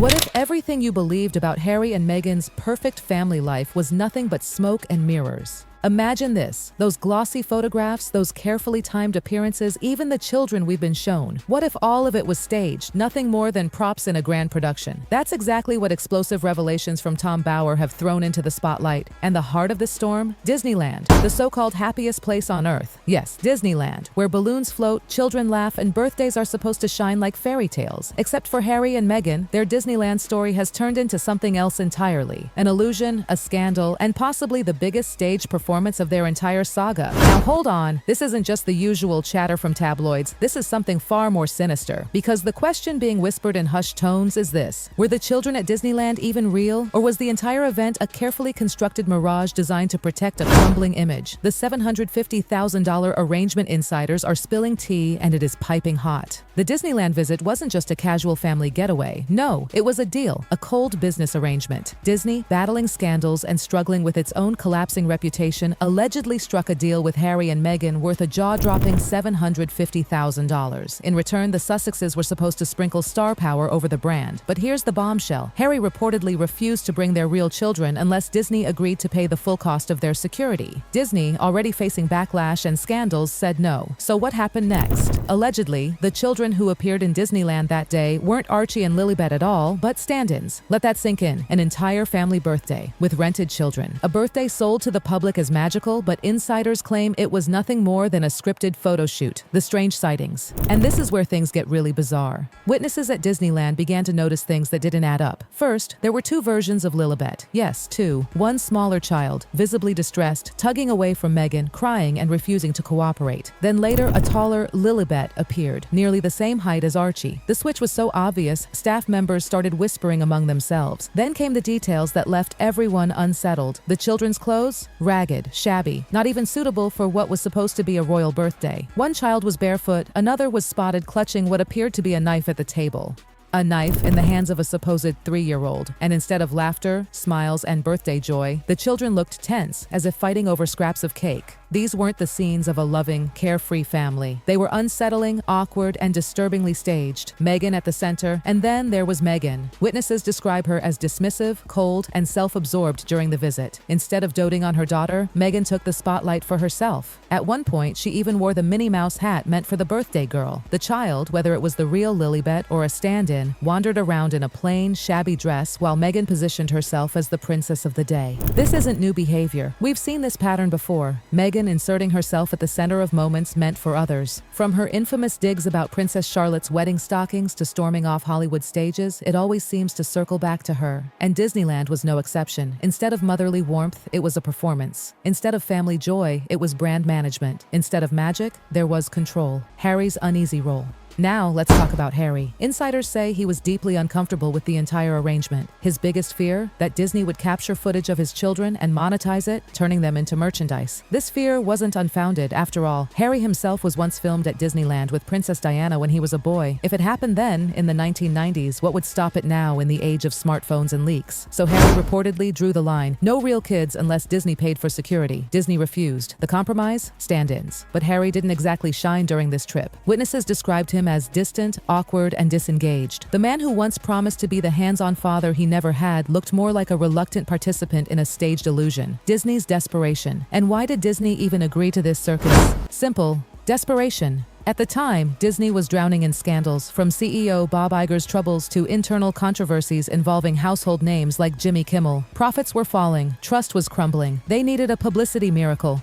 What if everything you believed about Harry and Meghan's perfect family life was nothing but smoke and mirrors? Imagine this, those glossy photographs, those carefully timed appearances, even the children we've been shown. What if all of it was staged, nothing more than props in a grand production? That's exactly what explosive revelations from Tom Bower have thrown into the spotlight. And the heart of the storm? Disneyland, the so-called happiest place on earth. Yes, Disneyland, where balloons float, children laugh, and birthdays are supposed to shine like fairy tales. Except for Harry and Meghan, their Disneyland story has turned into something else entirely. An illusion, a scandal, and possibly the biggest stage performance of their entire saga. Now hold on, this isn't just the usual chatter from tabloids, this is something far more sinister. Because the question being whispered in hushed tones is this: were the children at Disneyland even real? Or was the entire event a carefully constructed mirage designed to protect a crumbling image? The $750,000 arrangement insiders are spilling tea, and it is piping hot. The Disneyland visit wasn't just a casual family getaway. No, it was a deal, a cold business arrangement. Disney, battling scandals and struggling with its own collapsing reputation, allegedly struck a deal with Harry and Meghan worth a jaw-dropping $750,000. In return, the Sussexes were supposed to sprinkle star power over the brand. But here's the bombshell. Harry reportedly refused to bring their real children unless Disney agreed to pay the full cost of their security. Disney, already facing backlash and scandals, said no. So what happened next? Allegedly, the children who appeared in Disneyland that day weren't Archie and Lilibet at all, but stand-ins. Let that sink in. An entire family birthday with rented children. A birthday sold to the public as magical, but insiders claim it was nothing more than a scripted photo shoot. The strange sightings. And this is where things get really bizarre. Witnesses at Disneyland began to notice things that didn't add up. First, there were two versions of Lilibet. Yes, two. One smaller child, visibly distressed, tugging away from Meghan, crying and refusing to cooperate. Then later, a taller Lilibet appeared, nearly the same height as Archie. The switch was so obvious, staff members started whispering among themselves. Then came the details that left everyone unsettled. The children's clothes? Ragged, shabby, not even suitable for what was supposed to be a royal birthday. One child was barefoot, another was spotted clutching what appeared to be a knife at the table. A knife in the hands of a supposed 3-year-old. And instead of laughter, smiles, and birthday joy, the children looked tense, as if fighting over scraps of cake. These weren't the scenes of a loving, carefree family. They were unsettling, awkward, and disturbingly staged. Meghan at the center, and then there was Meghan. Witnesses describe her as dismissive, cold, and self-absorbed during the visit. Instead of doting on her daughter, Meghan took the spotlight for herself. At one point, she even wore the Minnie Mouse hat meant for the birthday girl. The child, whether it was the real Lilibet or a stand-in, wandered around in a plain, shabby dress while Meghan positioned herself as the princess of the day. This isn't new behavior. We've seen this pattern before. Meghan inserting herself at the center of moments meant for others. From her infamous digs about Princess Charlotte's wedding stockings to storming off Hollywood stages, it always seems to circle back to her. And Disneyland was no exception. Instead of motherly warmth, it was a performance. Instead of family joy, it was brand management. Instead of magic, there was control. Harry's uneasy role. Now, let's talk about Harry. Insiders say he was deeply uncomfortable with the entire arrangement. His biggest fear? That Disney would capture footage of his children and monetize it, turning them into merchandise. This fear wasn't unfounded. After all, Harry himself was once filmed at Disneyland with Princess Diana when he was a boy. If it happened then, in the 1990s, what would stop it now in the age of smartphones and leaks? So Harry reportedly drew the line. No real kids unless Disney paid for security. Disney refused. The compromise? Stand-ins. But Harry didn't exactly shine during this trip. Witnesses described him as distant, awkward, and disengaged. The man who once promised to be the hands-on father he never had looked more like a reluctant participant in a staged illusion. Disney's desperation. And why did Disney even agree to this circus? Simple. Desperation. At the time, Disney was drowning in scandals, from CEO Bob Iger's troubles to internal controversies involving household names like Jimmy Kimmel. Profits were falling, trust was crumbling. They needed a publicity miracle.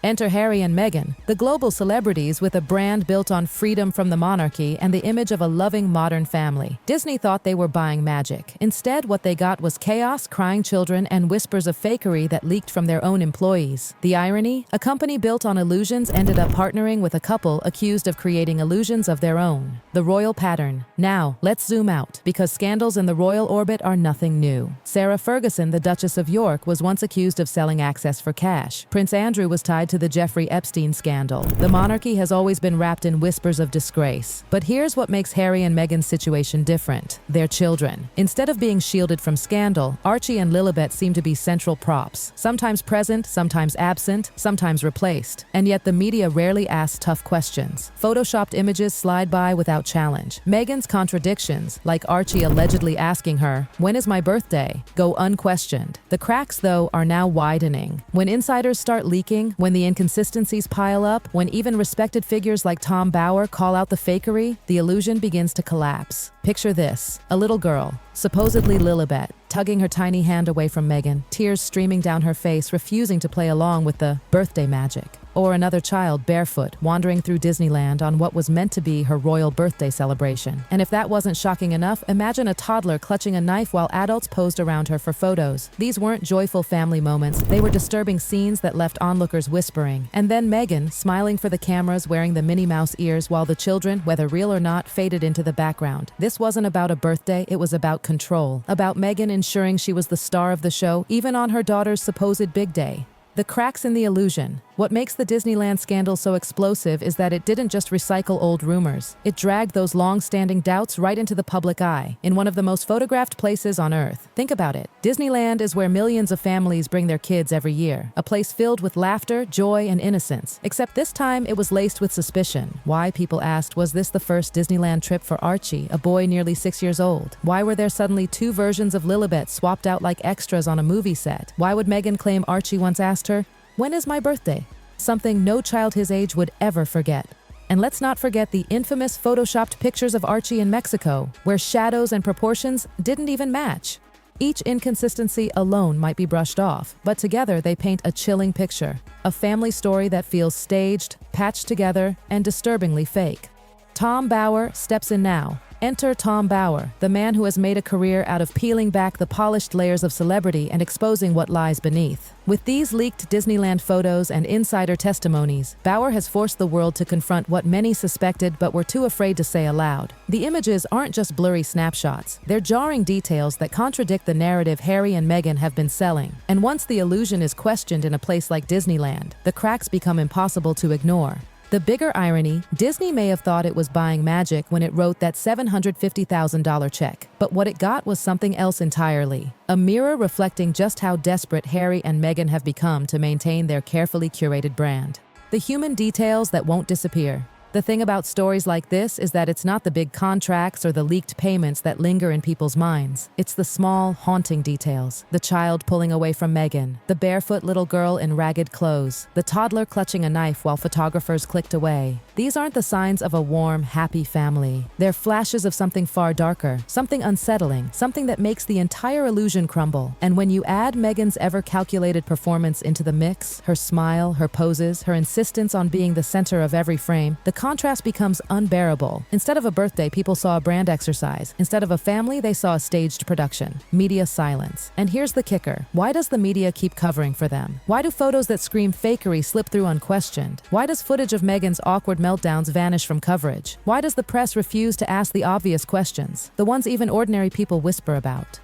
Enter Harry and Meghan, the global celebrities with a brand built on freedom from the monarchy and the image of a loving modern family. Disney thought they were buying magic. Instead, what they got was chaos, crying children, and whispers of fakery that leaked from their own employees. The irony? A company built on illusions ended up partnering with a couple accused of creating illusions of their own. The royal pattern. Now, let's zoom out, because scandals in the royal orbit are nothing new. Sarah Ferguson, the Duchess of York, was once accused of selling access for cash. Prince Andrew was tied to the Jeffrey Epstein scandal. The monarchy has always been wrapped in whispers of disgrace. But here's what makes Harry and Meghan's situation different. Their children. Instead of being shielded from scandal, Archie and Lilibet seem to be central props. Sometimes present, sometimes absent, sometimes replaced. And yet the media rarely asks tough questions. seconds. Photoshopped images slide by without challenge. Meghan's contradictions, like Archie allegedly asking her, "When is my birthday?" go unquestioned. The cracks, though, are now widening. When insiders start leaking, when the inconsistencies pile up, when even respected figures like Tom Bower call out the fakery, the illusion begins to collapse. Picture this: a little girl, supposedly Lilibet, tugging her tiny hand away from Meghan, tears streaming down her face, refusing to play along with the birthday magic. Or another child barefoot, wandering through Disneyland on what was meant to be her royal birthday celebration. And if that wasn't shocking enough, imagine a toddler clutching a knife while adults posed around her for photos. These weren't joyful family moments, they were disturbing scenes that left onlookers whispering. And then Meghan, smiling for the cameras, wearing the Minnie Mouse ears, while the children, whether real or not, faded into the background. This wasn't about a birthday, it was about control. About Meghan ensuring she was the star of the show, even on her daughter's supposed big day. The cracks in the illusion. What makes the Disneyland scandal so explosive is that it didn't just recycle old rumors. It dragged those long-standing doubts right into the public eye, in one of the most photographed places on Earth. Think about it. Disneyland is where millions of families bring their kids every year. A place filled with laughter, joy, and innocence. Except this time, it was laced with suspicion. Why, people asked, was this the first Disneyland trip for Archie, a boy nearly 6 years old? Why were there suddenly two versions of Lilibet swapped out like extras on a movie set? Why would Meghan claim Archie once asked her, "When is my birthday?" Something no child his age would ever forget. And let's not forget the infamous photoshopped pictures of Archie in Mexico, where shadows and proportions didn't even match. Each inconsistency alone might be brushed off, but together they paint a chilling picture. A family story that feels staged, patched together, and disturbingly fake. Tom Bower steps in now. Enter Tom Bower, the man who has made a career out of peeling back the polished layers of celebrity and exposing what lies beneath. With these leaked Disneyland photos and insider testimonies, Bower has forced the world to confront what many suspected but were too afraid to say aloud. The images aren't just blurry snapshots, they're jarring details that contradict the narrative Harry and Meghan have been selling. And once the illusion is questioned in a place like Disneyland, the cracks become impossible to ignore. The bigger irony, Disney may have thought it was buying magic when it wrote that $750,000 check. But what it got was something else entirely. A mirror reflecting just how desperate Harry and Meghan have become to maintain their carefully curated brand. The human details that won't disappear. The thing about stories like this is that it's not the big contracts or the leaked payments that linger in people's minds. It's the small, haunting details. The child pulling away from Meghan, the barefoot little girl in ragged clothes, the toddler clutching a knife while photographers clicked away. These aren't the signs of a warm, happy family. They're flashes of something far darker, something unsettling, something that makes the entire illusion crumble. And when you add Meghan's ever-calculated performance into the mix, her smile, her poses, her insistence on being the center of every frame, the contrast becomes unbearable. Instead of a birthday, people saw a brand exercise. Instead of a family, they saw a staged production. Media silence. And here's the kicker. Why does the media keep covering for them? Why do photos that scream fakery slip through unquestioned? Why does footage of Meghan's awkward meltdowns vanish from coverage? Why does the press refuse to ask the obvious questions? The ones even ordinary people whisper about.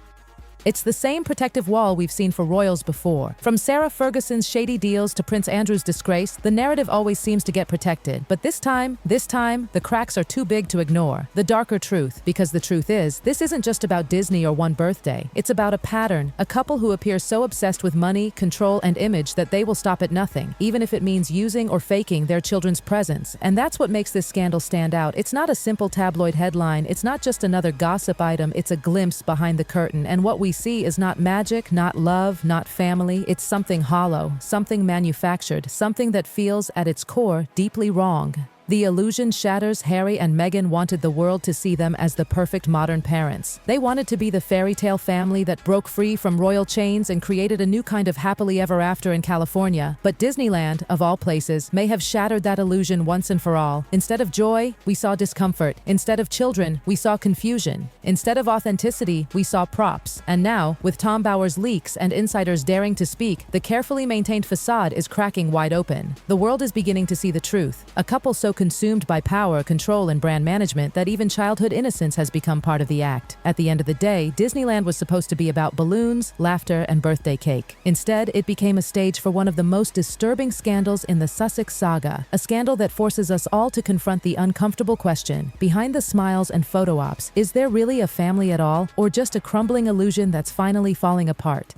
It's the same protective wall we've seen for royals before. From Sarah Ferguson's shady deals to Prince Andrew's disgrace, the narrative always seems to get protected. But this time, the cracks are too big to ignore. The darker truth, because the truth is, this isn't just about Disney or one birthday. It's about a pattern, a couple who appear so obsessed with money, control, and image that they will stop at nothing, even if it means using or faking their children's presence. And that's what makes this scandal stand out. It's not a simple tabloid headline, it's not just another gossip item, it's a glimpse behind the curtain. And what we see is not magic, not love, not family. It's something hollow, something manufactured, something that feels, at its core, deeply wrong. The illusion shatters. Harry and Meghan wanted the world to see them as the perfect modern parents. They wanted to be the fairy tale family that broke free from royal chains and created a new kind of happily ever after in California. But Disneyland, of all places, may have shattered that illusion once and for all. Instead of joy, we saw discomfort. Instead of children, we saw confusion. Instead of authenticity, we saw props. And now, with Tom Bower's leaks and insiders daring to speak, the carefully maintained facade is cracking wide open. The world is beginning to see the truth. A couple so consumed by power, control, and brand management that even childhood innocence has become part of the act. At the end of the day, Disneyland was supposed to be about balloons, laughter, and birthday cake. Instead, it became a stage for one of the most disturbing scandals in the Sussex saga, a scandal that forces us all to confront the uncomfortable question, behind the smiles and photo ops, is there really a family at all, or just a crumbling illusion that's finally falling apart?